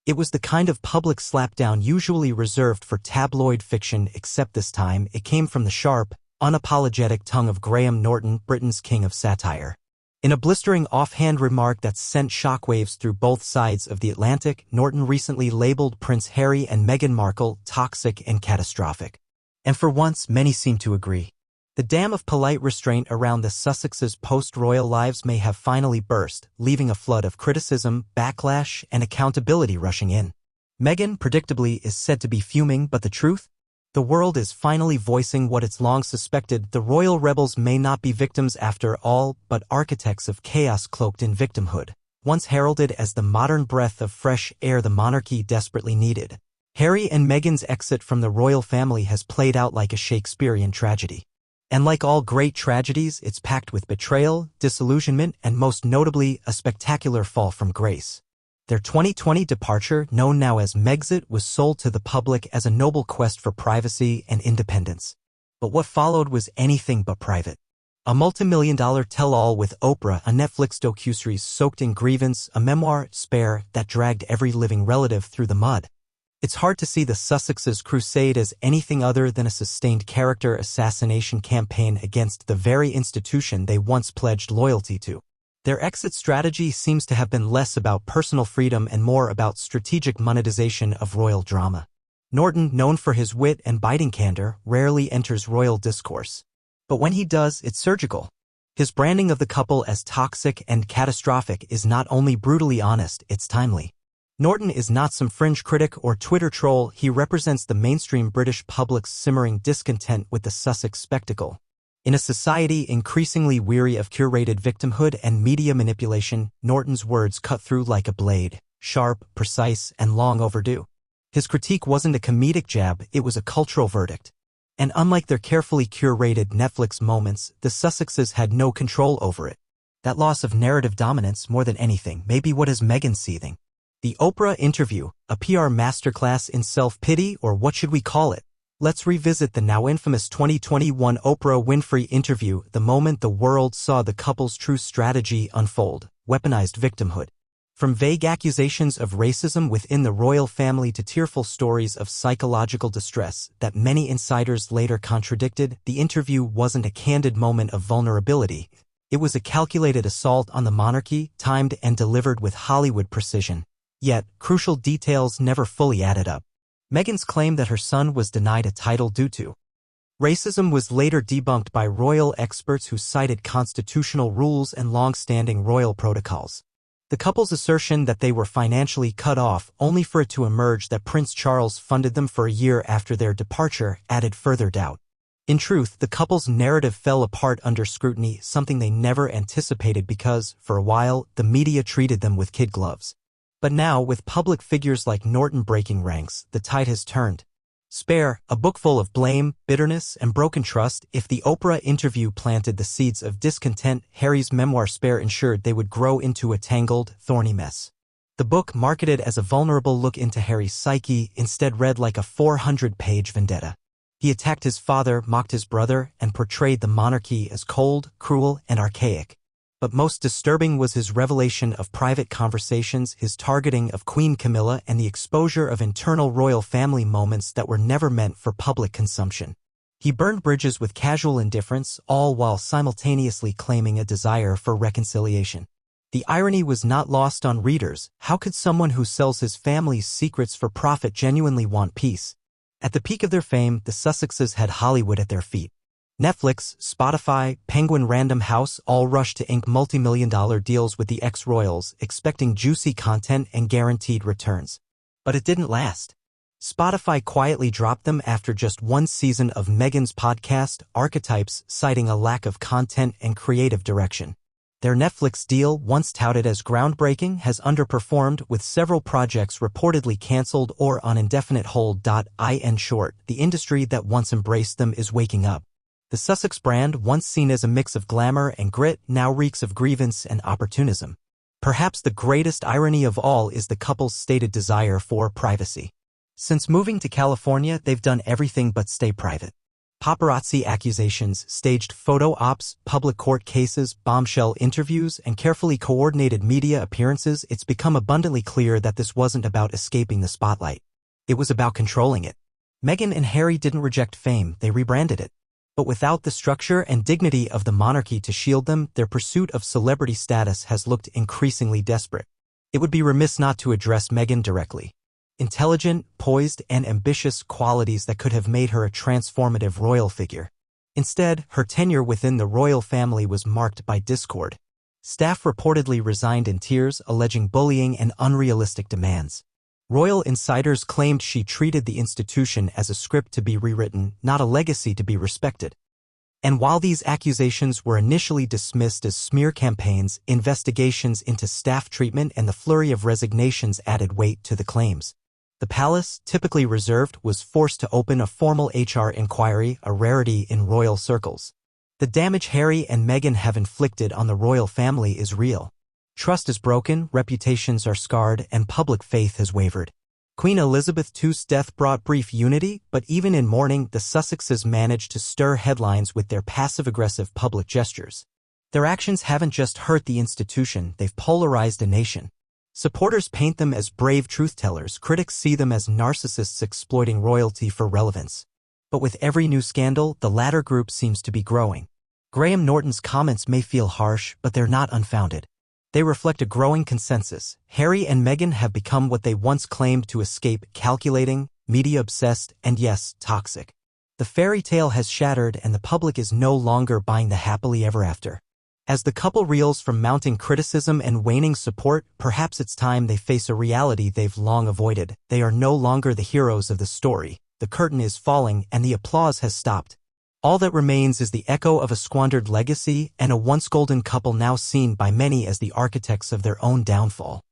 It was the kind of public slapdown usually reserved for tabloid fiction, except this time it came from the sharp, unapologetic tongue of Graham Norton, Britain's king of satire. In a blistering offhand remark that sent shockwaves through both sides of the Atlantic, Norton recently labeled Prince Harry and Meghan Markle toxic and catastrophic. And for once, many seem to agree. The dam of polite restraint around the Sussexes' post-royal lives may have finally burst, leaving a flood of criticism, backlash, and accountability rushing in. Meghan, predictably, is said to be fuming, but the truth? The world is finally voicing what it's long suspected: the royal rebels may not be victims after all, but architects of chaos cloaked in victimhood. Once heralded as the modern breath of fresh air the monarchy desperately needed, Harry and Meghan's exit from the royal family has played out like a Shakespearean tragedy. And like all great tragedies, it's packed with betrayal, disillusionment, and most notably, a spectacular fall from grace. Their 2020 departure, known now as Megxit, was sold to the public as a noble quest for privacy and independence. But what followed was anything but private. A multi-million-dollar tell-all with Oprah, a Netflix docuseries soaked in grievance, a memoir, Spare, that dragged every living relative through the mud. It's hard to see the Sussexes' crusade as anything other than a sustained character assassination campaign against the very institution they once pledged loyalty to. Their exit strategy seems to have been less about personal freedom and more about strategic monetization of royal drama. Norton, known for his wit and biting candor, rarely enters royal discourse. But when he does, it's surgical. His branding of the couple as toxic and catastrophic is not only brutally honest, it's timely. Norton is not some fringe critic or Twitter troll. He represents the mainstream British public's simmering discontent with the Sussex spectacle. In a society increasingly weary of curated victimhood and media manipulation, Norton's words cut through like a blade, sharp, precise, and long overdue. His critique wasn't a comedic jab, it was a cultural verdict. And unlike their carefully curated Netflix moments, the Sussexes had no control over it. That loss of narrative dominance, more than anything, may be what has Meghan seething. The Oprah interview, a PR masterclass in self-pity, or what should we call it? Let's revisit the now infamous 2021 Oprah Winfrey interview, the moment the world saw the couple's true strategy unfold: weaponized victimhood. From vague accusations of racism within the royal family to tearful stories of psychological distress that many insiders later contradicted, the interview wasn't a candid moment of vulnerability. It was a calculated assault on the monarchy, timed and delivered with Hollywood precision. Yet, crucial details never fully added up. Meghan's claim that her son was denied a title due to racism was later debunked by royal experts who cited constitutional rules and long-standing royal protocols. The couple's assertion that they were financially cut off, only for it to emerge that Prince Charles funded them for a year after their departure, added further doubt. In truth, the couple's narrative fell apart under scrutiny, something they never anticipated because, for a while, the media treated them with kid gloves. But now, with public figures like Norton breaking ranks, the tide has turned. Spare, a book full of blame, bitterness, and broken trust. If the Oprah interview planted the seeds of discontent, Harry's memoir Spare ensured they would grow into a tangled, thorny mess. The book, marketed as a vulnerable look into Harry's psyche, instead read like a 400-page vendetta. He attacked his father, mocked his brother, and portrayed the monarchy as cold, cruel, and archaic. But most disturbing was his revelation of private conversations, his targeting of Queen Camilla, and the exposure of internal royal family moments that were never meant for public consumption. He burned bridges with casual indifference, all while simultaneously claiming a desire for reconciliation. The irony was not lost on readers. How could someone who sells his family's secrets for profit genuinely want peace? At the peak of their fame, the Sussexes had Hollywood at their feet. Netflix, Spotify, Penguin Random House all rushed to ink multi-million-dollar deals with the ex-royals, expecting juicy content and guaranteed returns. But it didn't last. Spotify quietly dropped them after just one season of Meghan's podcast, Archetypes, citing a lack of content and creative direction. Their Netflix deal, once touted as groundbreaking, has underperformed, with several projects reportedly cancelled or on indefinite hold. In short, the industry that once embraced them is waking up. The Sussex brand, once seen as a mix of glamour and grit, now reeks of grievance and opportunism. Perhaps the greatest irony of all is the couple's stated desire for privacy. Since moving to California, they've done everything but stay private. Paparazzi accusations, staged photo ops, public court cases, bombshell interviews, and carefully coordinated media appearances, it's become abundantly clear that this wasn't about escaping the spotlight. It was about controlling it. Meghan and Harry didn't reject fame, they rebranded it. But without the structure and dignity of the monarchy to shield them, their pursuit of celebrity status has looked increasingly desperate. It would be remiss not to address Meghan directly. Intelligent, poised, and ambitious, qualities that could have made her a transformative royal figure. Instead, her tenure within the royal family was marked by discord. Staff reportedly resigned in tears, alleging bullying and unrealistic demands. Royal insiders claimed she treated the institution as a script to be rewritten, not a legacy to be respected. And while these accusations were initially dismissed as smear campaigns, investigations into staff treatment and the flurry of resignations added weight to the claims. The palace, typically reserved, was forced to open a formal HR inquiry, a rarity in royal circles. The damage Harry and Meghan have inflicted on the royal family is real. Trust is broken, reputations are scarred, and public faith has wavered. Queen Elizabeth II's death brought brief unity, but even in mourning, the Sussexes managed to stir headlines with their passive-aggressive public gestures. Their actions haven't just hurt the institution, they've polarized a nation. Supporters paint them as brave truth-tellers, critics see them as narcissists exploiting royalty for relevance. But with every new scandal, the latter group seems to be growing. Graham Norton's comments may feel harsh, but they're not unfounded. They reflect a growing consensus. Harry and Meghan have become what they once claimed to escape: calculating, media-obsessed, and yes, toxic. The fairy tale has shattered and the public is no longer buying the happily ever after. As the couple reels from mounting criticism and waning support, perhaps it's time they face a reality they've long avoided. They are no longer the heroes of the story. The curtain is falling and the applause has stopped. All that remains is the echo of a squandered legacy and a once golden couple now seen by many as the architects of their own downfall.